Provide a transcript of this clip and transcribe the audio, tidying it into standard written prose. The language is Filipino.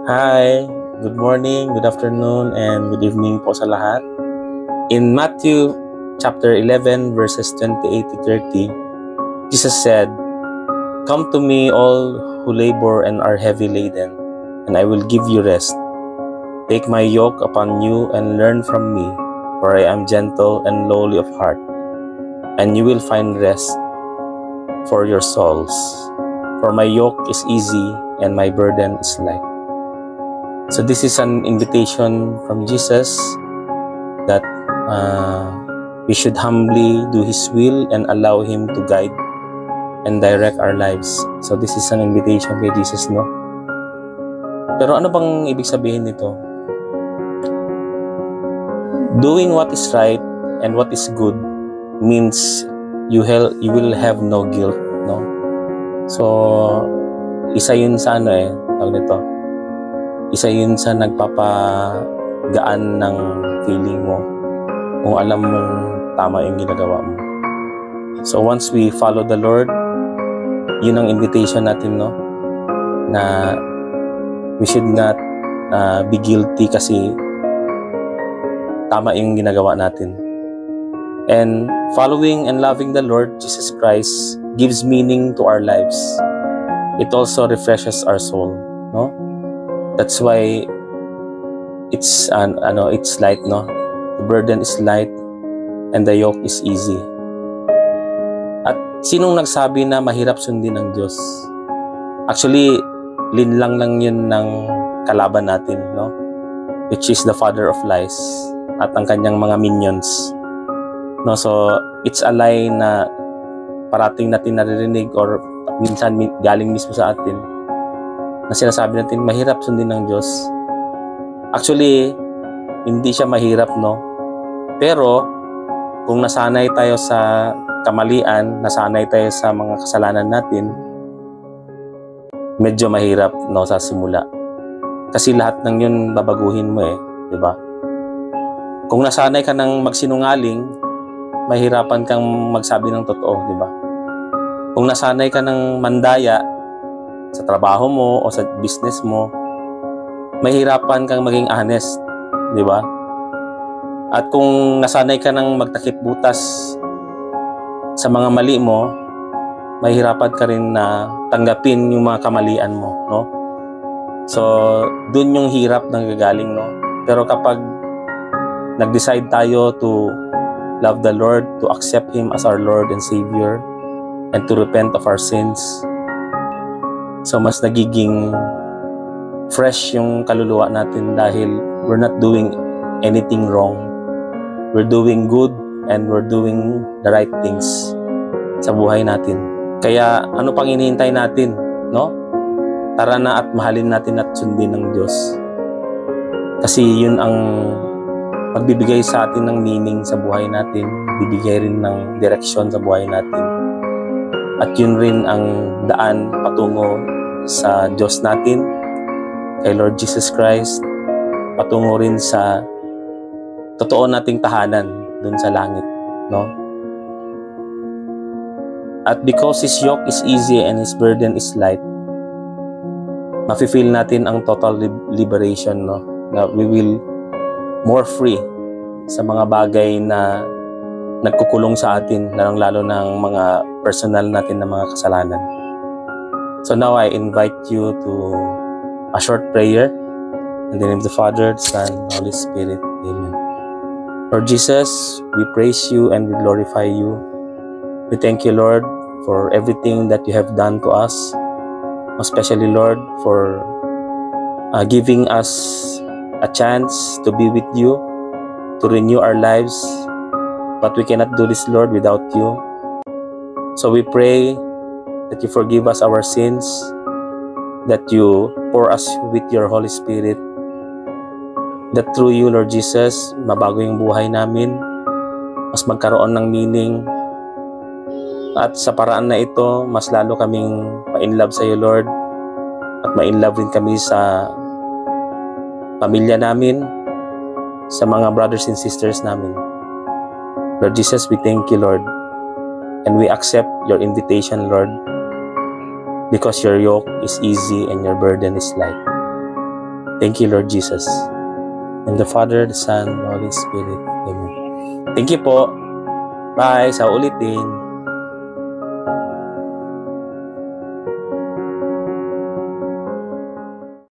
Hi, good morning, good afternoon, and good evening po sa lahat. In Matthew chapter 11 verses 28 to 30, Jesus said, "Come to me all who labor and are heavy laden, and I will give you rest. Take my yoke upon you and learn from me, for I am gentle and lowly of heart, and you will find rest for your souls. For my yoke is easy and my burden is light." So this is an invitation from Jesus that we should humbly do His will and allow Him to guide and direct our lives. So this is an invitation kay Jesus, no? Pero ano bang ibig sabihin nito? Doing what is right and what is good means you will have no guilt, no? So isa yun sa tawag nito, isa yun sa nagpapagaan ng feeling mo kung alam mong tama yung ginagawa mo. So once we follow the Lord, yun ang invitation natin, no? Na we should not be guilty kasi tama yung ginagawa natin. And following and loving the Lord Jesus Christ gives meaning to our lives. It also refreshes our soul, no? That's why it's light, no? The burden is light and the yoke is easy. At sinong nagsabi na mahirap sundin ng Diyos? Actually, linlang lang yun ng kalaban natin, no? Which is the father of lies at ang kanyang mga minions. No, so it's a lie na parating natin naririnig or minsan galing mismo sa atin, na sinasabi natin mahirap sundin ng Diyos. Actually, hindi siya mahirap, no? Pero kung nasanay tayo sa kamalian, nasanay tayo sa mga kasalanan natin, medyo mahirap, no, sa simula. Kasi lahat ng yun babaguhin mo, di ba? Kung nasanay ka ng magsinungaling, mahirapan kang magsabi ng totoo, di ba? Kung nasanay ka ng mandaya sa trabaho mo o sa business mo, mahirapan kang maging honest, di ba? At kung nasanay ka ng magtakip butas sa mga mali mo, mahirapan ka rin na tanggapin yung mga kamalian mo, no? So, dun yung hirap nang gagaling, no? Pero kapag nag-decide tayo to love the Lord, to accept Him as our Lord and Savior, and to repent of our sins, so mas nagiging fresh yung kaluluwa natin dahil we're not doing anything wrong. We're doing good and we're doing the right things sa buhay natin. Kaya ano pang hinihintay natin, no? Tara na at mahalin natin at sundin ng Diyos. Kasi yun ang magbibigay sa atin ng meaning sa buhay natin, bibigay rin ng direksyon sa buhay natin. At yun rin ang daan patungo sa Diyos natin, kay Lord Jesus Christ, patungo rin sa totoo nating tahanan dun sa langit, no? At because His yoke is easy and His burden is light, mafe-feel natin ang total liberation, no? Na we will more free sa mga bagay na nagkukulong sa atin, lalong-lalo ng mga personal natin na mga kasalanan. So now I invite you to a short prayer. In the name of the Father, the Son, and the Holy Spirit. Amen. Lord Jesus, we praise you and we glorify you. We thank you, Lord, for everything that you have done to us. Especially, Lord, for giving us a chance to be with you, to renew our lives. But we cannot do this, Lord, without you. So we pray that you forgive us our sins, that you pour us with your Holy Spirit, that through you, Lord Jesus, mabago yung buhay namin, mas magkaroon ng meaning, at sa paraan na ito, mas lalo kaming ma-inlove sa iyo, Lord, at ma-inlove rin kami sa pamilya namin, sa mga brothers and sisters namin. Lord Jesus, we thank you, Lord, and we accept your invitation, Lord, because your yoke is easy and your burden is light. Thank you, Lord Jesus. In the Father, the Son, the Holy Spirit. Amen. Thank you po. Bye. Sa ulitin.